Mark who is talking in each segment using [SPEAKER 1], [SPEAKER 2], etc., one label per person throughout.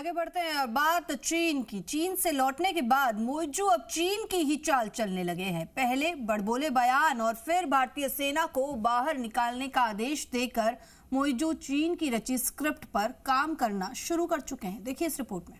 [SPEAKER 1] आगे बढ़ते हैं और बात चीन की। चीन से लौटने के बाद मोइजू अब चीन की ही चाल चलने लगे हैं। पहले बड़बोले बयान और फिर भारतीय सेना को बाहर निकालने का आदेश देकर मोइजू चीन की रची स्क्रिप्ट पर काम करना शुरू कर चुके हैं। देखिए इस रिपोर्ट में।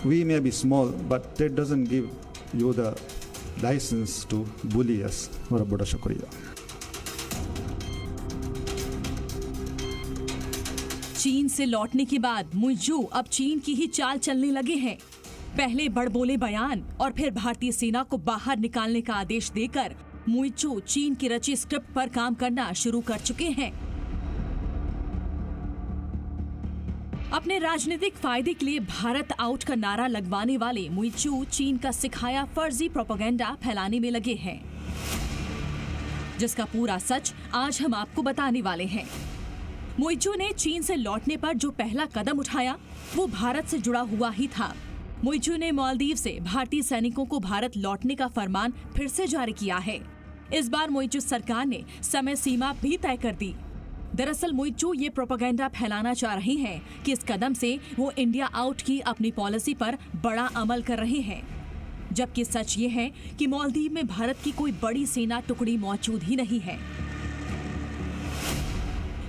[SPEAKER 2] We may be small, but that doesn't give you the license to bully us. और बड़ा शुक्रिया।
[SPEAKER 3] चीन से लौटने के बाद मोइजू अब चीन की ही चाल चलने लगे हैं। पहले बड़बोले बयान और फिर भारतीय सेना को बाहर निकालने का आदेश देकर मोइजू चीन की रची स्क्रिप्ट पर काम करना शुरू कर चुके हैं। अपने राजनीतिक फायदे के लिए भारत आउट का नारा लगवाने वाले मोइजू चीन का सिखाया फर्जी प्रोपेगेंडा फैलाने में लगे हैं, जिसका पूरा सच आज हम आपको बताने वाले हैं। मोइजू ने चीन से लौटने पर जो पहला कदम उठाया वो भारत से जुड़ा हुआ ही था। मोइजू ने मालदीव से भारतीय सैनिकों को भारत लौटने का फरमान फिर से जारी किया है। इस बार मोइजू सरकार ने समय सीमा भी तय कर दी। दरअसल मोइजू ये प्रोपेगेंडा फैलाना चाह रहे हैं कि इस कदम से वो इंडिया आउट की अपनी पॉलिसी पर बड़ा अमल कर रहे हैं, जबकि सच ये है कि मालदीव में भारत की कोई बड़ी सेना टुकड़ी मौजूद ही नहीं है।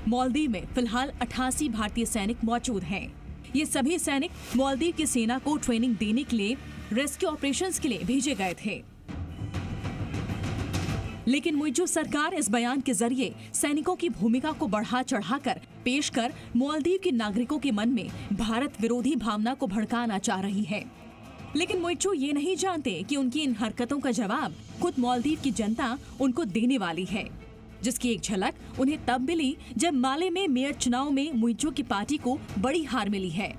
[SPEAKER 3] मालदीव में फिलहाल 88 भारतीय सैनिक मौजूद हैं। ये सभी सैनिक मालदीव की सेना को ट्रेनिंग देने के लिए रेस्क्यू ऑपरेशंस के लिए भेजे गए थे। लेकिन मोइजू सरकार इस बयान के जरिए सैनिकों की भूमिका को बढ़ा चढ़ाकर पेश कर मालदीव के नागरिकों के मन में भारत विरोधी भावना को भड़काना चाह रही है। लेकिन मोइजू ये नहीं जानते कि उनकी इन हरकतों का जवाब खुद मालदीव की जनता उनको देने वाली है, जिसकी एक झलक उन्हें तब मिली जब माले में मेयर चुनाव में मोइजू की पार्टी को बड़ी हार मिली है।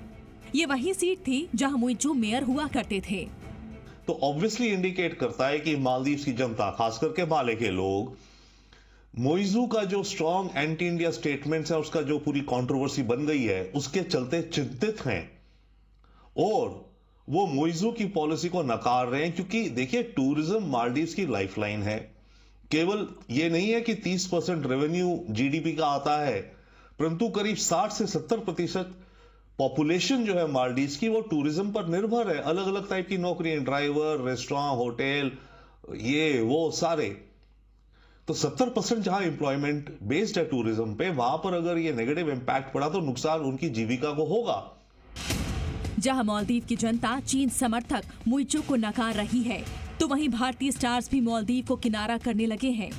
[SPEAKER 3] ये वही सीट थी जहाँ मोइजू मेयर हुआ करते थे।
[SPEAKER 4] तो ऑब्वियसली इंडिकेट करता है कि मालदीव की जनता, खास करके माले के लोग, मोइजू का जो स्ट्रॉन्ग एंटी इंडिया स्टेटमेंट्स है, उसका जो पूरी कंट्रोवर्सी बन गई है, उसके चलते चिंतित हैं और वो मोइजू की पॉलिसी को नकार रहे हैं। क्योंकि देखिए, टूरिज्म मालदीव की लाइफलाइन है। केवल ये नहीं है कि 30% रेवेन्यू जीडीपी का आता है, परंतु करीब 60 से 70% पॉपुलेशन जो है मालदीव की वो टूरिज्म पर निर्भर है। अलग अलग टाइप की नौकरियां, ड्राइवर, रेस्टोरेंट, होटल, ये वो सारे। तो 70% जहां एम्प्लॉयमेंट बेस्ड है टूरिज्म पे, वहां पर अगर ये नेगेटिव इंपैक्ट पड़ा तो नुकसान उनकी जीविका को होगा।
[SPEAKER 3] जहां मालदीव की जनता चीन समर्थक मोइजू को नकार रही है, तो वहीं भारतीय स्टार्स भी मालदीव को किनारा करने लगे हैं।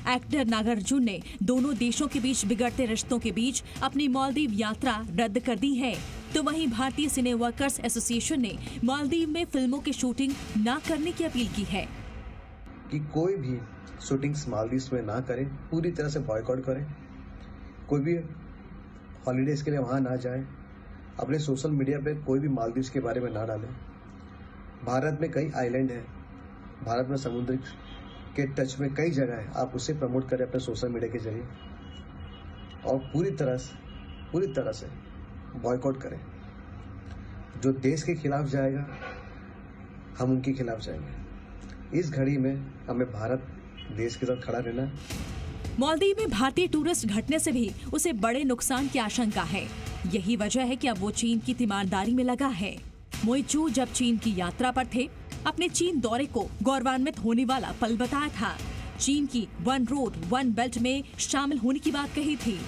[SPEAKER 3] एक्टर नागार्जुन ने दोनों देशों के बीच बिगड़ते रिश्तों के बीच अपनी मालदीव यात्रा रद्द कर दी है, तो वहीं भारतीय सिने वर्कर्स एसोसिएशन ने मालदीव में फिल्मों की शूटिंग न करने की अपील की है
[SPEAKER 5] कि कोई भी शूटिंग्स मालदीव में ना करें, पूरी तरह से बॉयकॉट करें। कोई भी हॉलीडेज के लिए वहां ना जाए, अपने सोशल मीडिया पे कोई भी मालदीव के बारे में ना डालें। भारत में कई आइलैंड है, भारत में समुद्र के टच में कई जगह है, आप उसे प्रमोट करें अपने सोशल मीडिया के जरिए और पूरी तरह से बॉयकॉट करें। जो देश के खिलाफ जाएगा, हम उनके खिलाफ जाएंगे। इस घड़ी में हमें भारत देश के साथ खड़ा रहना।
[SPEAKER 3] मालदीव में भारतीय टूरिस्ट घटने से भी उसे बड़े नुकसान की आशंका है। यही वजह है कि अब वो चीन की तीमारदारी में लगा है। मोइजू जब चीन की यात्रा पर थे, अपने चीन दौरे को गौरवान्वित होने वाला पल बताया था। चीन की वन रोड वन बेल्ट में शामिल होने की बात कही थी।